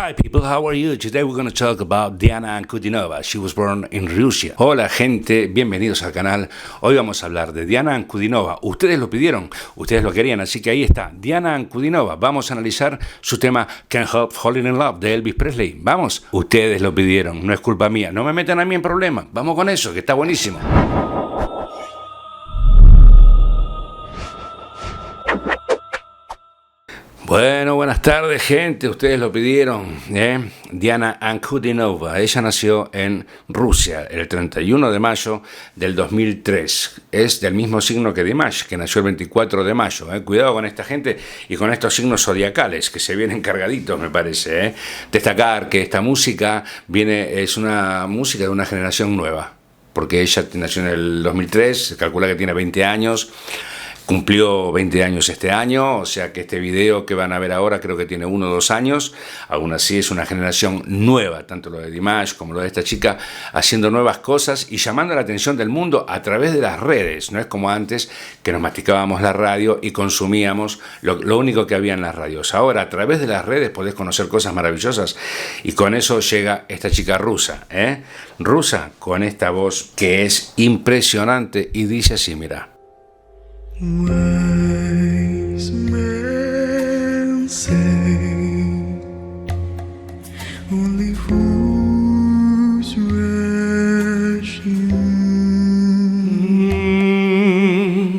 Hi people, how are you? Today we're going to talk about Diana Ankudinova. She was born in Russia. Hola gente, bienvenidos al canal. Hoy vamos a hablar de Diana Ankudinova. Ustedes lo pidieron, ustedes lo querían, así que ahí está, Diana Ankudinova. Vamos a analizar su tema Can't Help Falling in Love de Elvis Presley. Vamos, ustedes lo pidieron, no es culpa mía. No me metan a mí en problemas. Vamos con eso, que está buenísimo. Bueno, buenas tardes, gente. Ustedes lo pidieron, Diana Ankudinova. Ella nació en Rusia el 31 de mayo del 2003. Es del mismo signo que Dimash, que nació el 24 de mayo. Cuidado con esta gente y con estos signos zodiacales que se vienen cargaditos, me parece. Destacar que esta música es una música de una generación nueva, porque ella nació en el 2003, se calcula que tiene 20 años. Cumplió 20 años este año, o sea que este video que van a ver ahora creo que tiene 1 o 2 años. Aún así es una generación nueva, tanto lo de Dimash como lo de esta chica, haciendo nuevas cosas y llamando la atención del mundo a través de las redes. No es como antes que nos masticábamos la radio y consumíamos lo único que había en las radios. Ahora a través de las redes podés conocer cosas maravillosas y con eso llega esta chica rusa, rusa con esta voz que es impresionante y dice así, mira. Wise men say only fools rush in.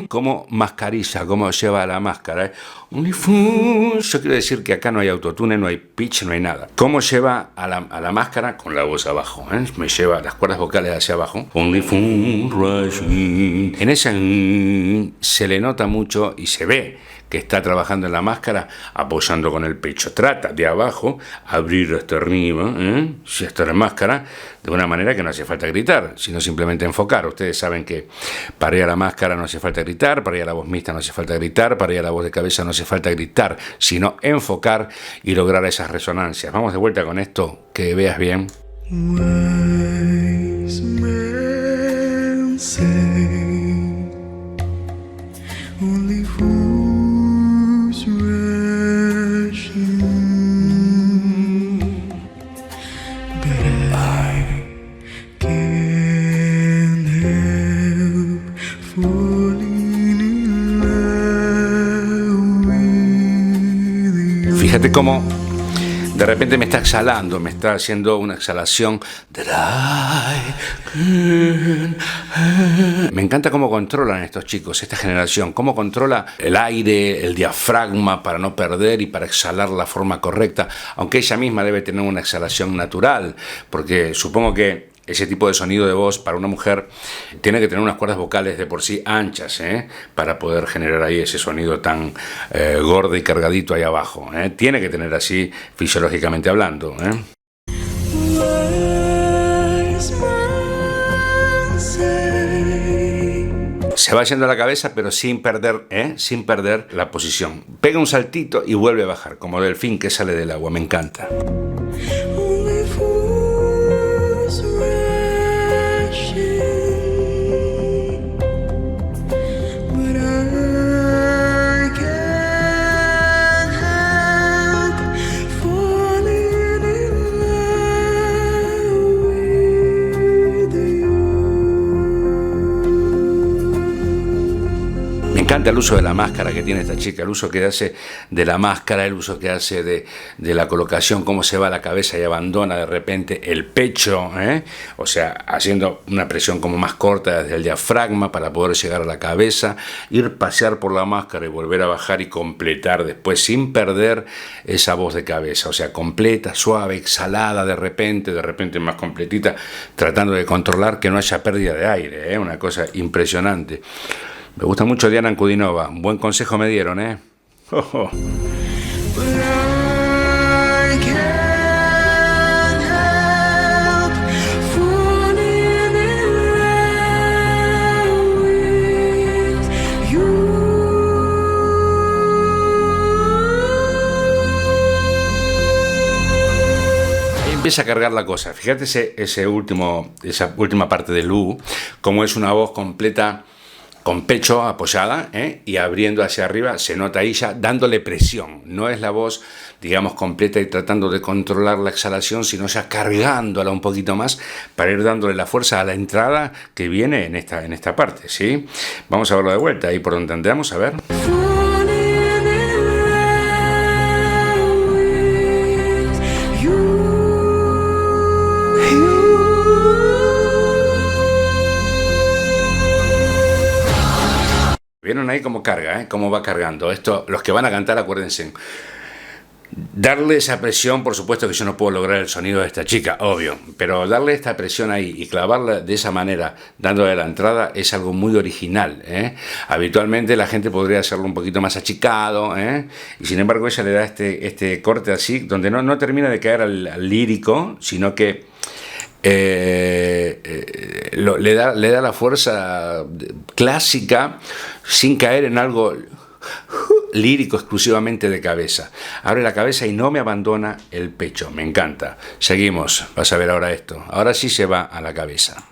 Como mascarilla, como lleva la máscara. Only fools. Yo quiero decir que acá no hay autotune, no hay pitch, no hay nada. ¿Cómo lleva a la máscara? Con la voz abajo. Me lleva las cuerdas vocales hacia abajo. Only fools rush in. En esa se le nota mucho y se ve que está trabajando en la máscara apoyando con el pecho. Trata de abajo abrir hasta arriba, si está en máscara, de una manera que no hace falta gritar, sino simplemente enfocar. Ustedes saben que para ir a la máscara no hace falta gritar, para ir a la voz mixta no hace falta gritar, para ir a la voz de cabeza no hace falta gritar, sino enfocar y lograr esas resonancias. Vamos de vuelta con esto, que veas bien. Wise men say only fools rush in, but I can't help falling in love with you. Fíjate cómo de repente me está exhalando, me está haciendo una exhalación. Me encanta cómo controlan estos chicos, esta generación, cómo controla el aire, el diafragma para no perder y para exhalar la forma correcta, aunque ella misma debe tener una exhalación natural, porque supongo que ese tipo de sonido de voz para una mujer tiene que tener unas cuerdas vocales de por sí anchas, para poder generar ahí ese sonido tan gordo y cargadito ahí abajo. Tiene que tener así fisiológicamente hablando. Se va yendo la cabeza, pero sin perder la posición. Pega un saltito y vuelve a bajar, como delfín que sale del agua. Me encanta. Only fools rush in, but I can't help falling in love with you. Me encanta el uso de la máscara que tiene esta chica, el uso que hace de la máscara, el uso que hace de la colocación, cómo se va la cabeza y abandona de repente el pecho, o sea, haciendo una presión como más corta desde el diafragma para poder llegar a la cabeza, ir pasear por la máscara y volver a bajar y completar después sin perder esa voz de cabeza, o sea, completa, suave, exhalada de repente más completita, tratando de controlar que no haya pérdida de aire, una cosa impresionante. Me gusta mucho Diana Ankudinova. Un buen consejo me dieron, But I can't help falling in love with you. Ahí empieza a cargar la cosa. Fíjate esa última parte de Lu, como es una voz completa con pecho apoyada, y abriendo hacia arriba, se nota ahí ya dándole presión. No es la voz, digamos, completa y tratando de controlar la exhalación, sino ya cargándola un poquito más para ir dándole la fuerza a la entrada que viene en esta parte, ¿sí? Vamos a verlo de vuelta, ahí por donde andamos, a ver. Falling in love with you. ¿Vieron ahí cómo carga, cómo va cargando? Esto, los que van a cantar, acuérdense, darle esa presión. Por supuesto que yo no puedo lograr el sonido de esta chica, obvio, pero darle esta presión ahí y clavarla de esa manera, dándole la entrada, es algo muy original, Habitualmente la gente podría hacerlo un poquito más achicado, y sin embargo ella le da este corte así, donde no termina de caer al lírico, sino que le da la fuerza clásica sin caer en algo lírico exclusivamente de cabeza. Abre la cabeza y no me abandona el pecho. Me encanta. Seguimos. Vas a ver ahora esto. Ahora sí se va a la cabeza.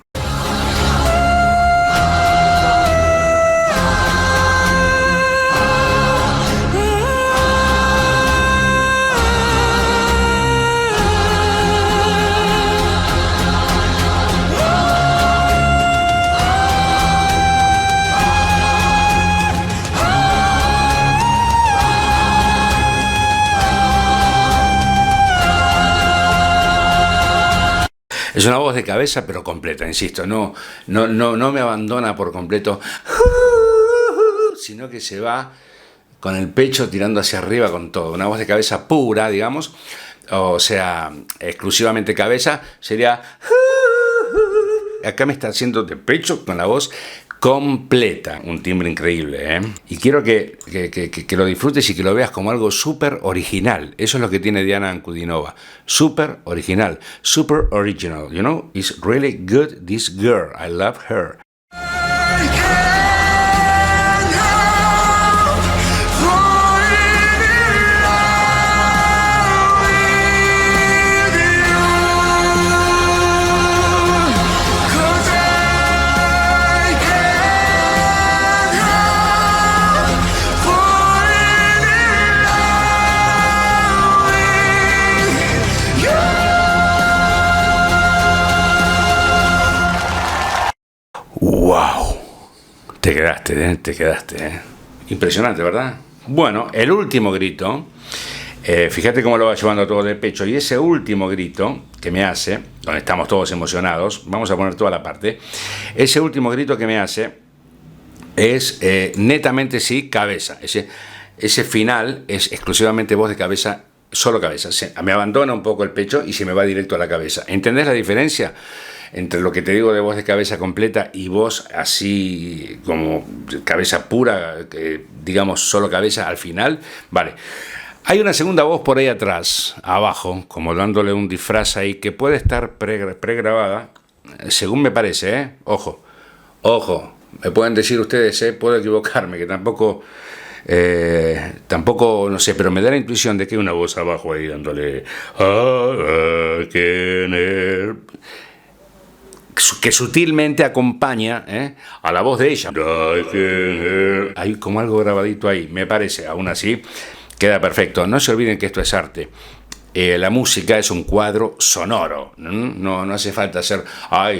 Es una voz de cabeza, pero completa, insisto, no me abandona por completo, sino que se va con el pecho tirando hacia arriba con todo. Una voz de cabeza pura, digamos, o sea, exclusivamente cabeza, sería... Acá me está haciendo de pecho con la voz completa, un timbre increíble, Y quiero que lo disfrutes y que lo veas como algo súper original. Eso es lo que tiene Diana Ankudinova, súper original, super original, you know, it's really good, this girl, I love her. ¡Wow! Te quedaste. Impresionante, ¿verdad? Bueno, el último grito, fíjate cómo lo va llevando todo de pecho, y ese último grito que me hace, donde estamos todos emocionados, vamos a poner toda la parte, ese último grito que me hace es netamente sí, cabeza. Ese final es exclusivamente voz de cabeza, solo cabeza. Me abandona un poco el pecho y se me va directo a la cabeza. ¿Entendés la diferencia entre lo que te digo de voz de cabeza completa y voz así como cabeza pura, digamos solo cabeza al final? Vale. Hay una segunda voz por ahí atrás, abajo, como dándole un disfraz ahí, que puede estar pregrabada, según me parece, Ojo, me pueden decir ustedes, puedo equivocarme, que tampoco, no sé, pero me da la intuición de que hay una voz abajo ahí dándole... que sutilmente acompaña a la voz de ella. Hay como algo grabadito ahí, me parece. Aún así, queda perfecto. No se olviden que esto es arte. La música es un cuadro sonoro. No hace falta hacer,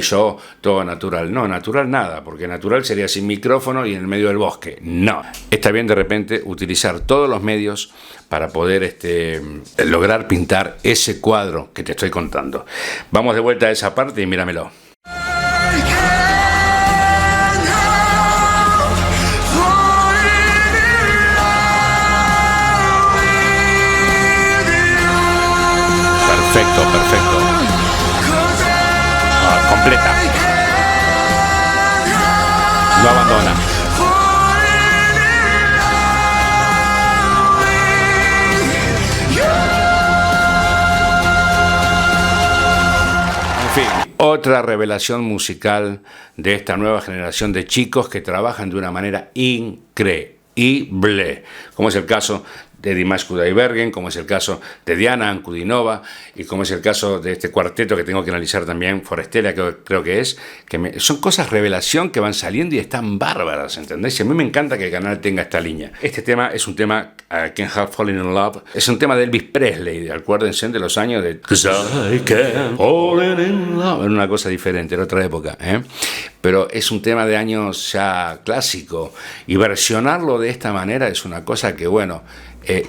yo, todo natural. No, natural nada, porque natural sería sin micrófono y en el medio del bosque. No. Está bien de repente utilizar todos los medios para poder lograr pintar ese cuadro que te estoy contando. Vamos de vuelta a esa parte y míramelo. Perfecto. Completa. No abandona. En fin, otra revelación musical de esta nueva generación de chicos que trabajan de una manera increíble, como es el caso de Dimash Kudaibergen, como es el caso de Diana Ankudinova y como es el caso de este cuarteto que tengo que analizar también, Forestella, que creo que es, son cosas revelación que van saliendo y están bárbaras, ¿entendéis? Y a mí me encanta que el canal tenga esta línea. Este tema es un tema, I Can't Help Falling in Love, es un tema de Elvis Presley, acuérdense de los años de 'Cause I can't fall in love, era una cosa diferente, era otra época, pero es un tema de años ya clásico y versionarlo de esta manera es una cosa que, bueno,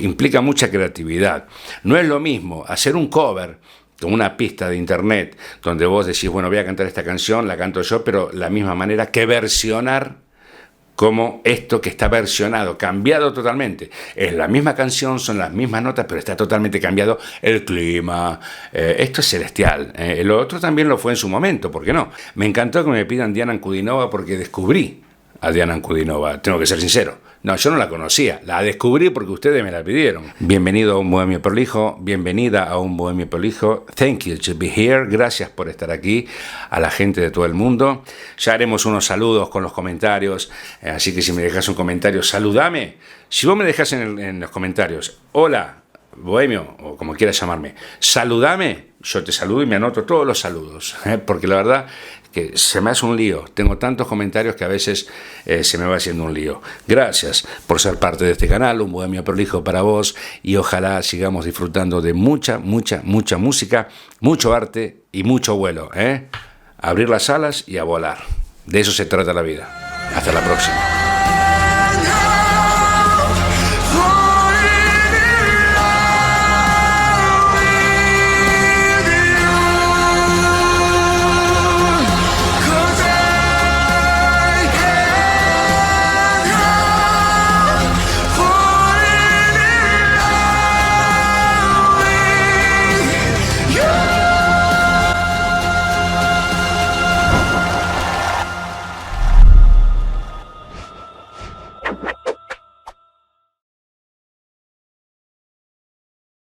implica mucha creatividad. No es lo mismo hacer un cover con una pista de internet donde vos decís, bueno, voy a cantar esta canción, la canto yo, pero la misma manera que versionar como esto que está versionado, cambiado totalmente. Es la misma canción, son las mismas notas, pero está totalmente cambiado el clima. Esto es celestial. Lo otro también lo fue en su momento, ¿por qué no? Me encantó que me pidan Diana Ankudinova porque descubrí a Diana Ankudinova, tengo que ser sincero. No, yo no la conocía, la descubrí porque ustedes me la pidieron. Bienvenido a Un Bohemio Prolijo, bienvenida a Un Bohemio Prolijo. Thank you to be here, gracias por estar aquí, a la gente de todo el mundo. Ya haremos unos saludos con los comentarios, así que si me dejas un comentario, saludame. Si vos me dejas en los comentarios, hola, Bohemio, o como quieras llamarme, saludame, yo te saludo y me anoto todos los saludos, porque la verdad que se me hace un lío, tengo tantos comentarios que a veces se me va haciendo un lío. Gracias por ser parte de este canal, Un Bohemio Prolijo para vos, y ojalá sigamos disfrutando de mucha música, mucho arte y mucho vuelo, abrir las alas y a volar, de eso se trata la vida. Hasta la próxima.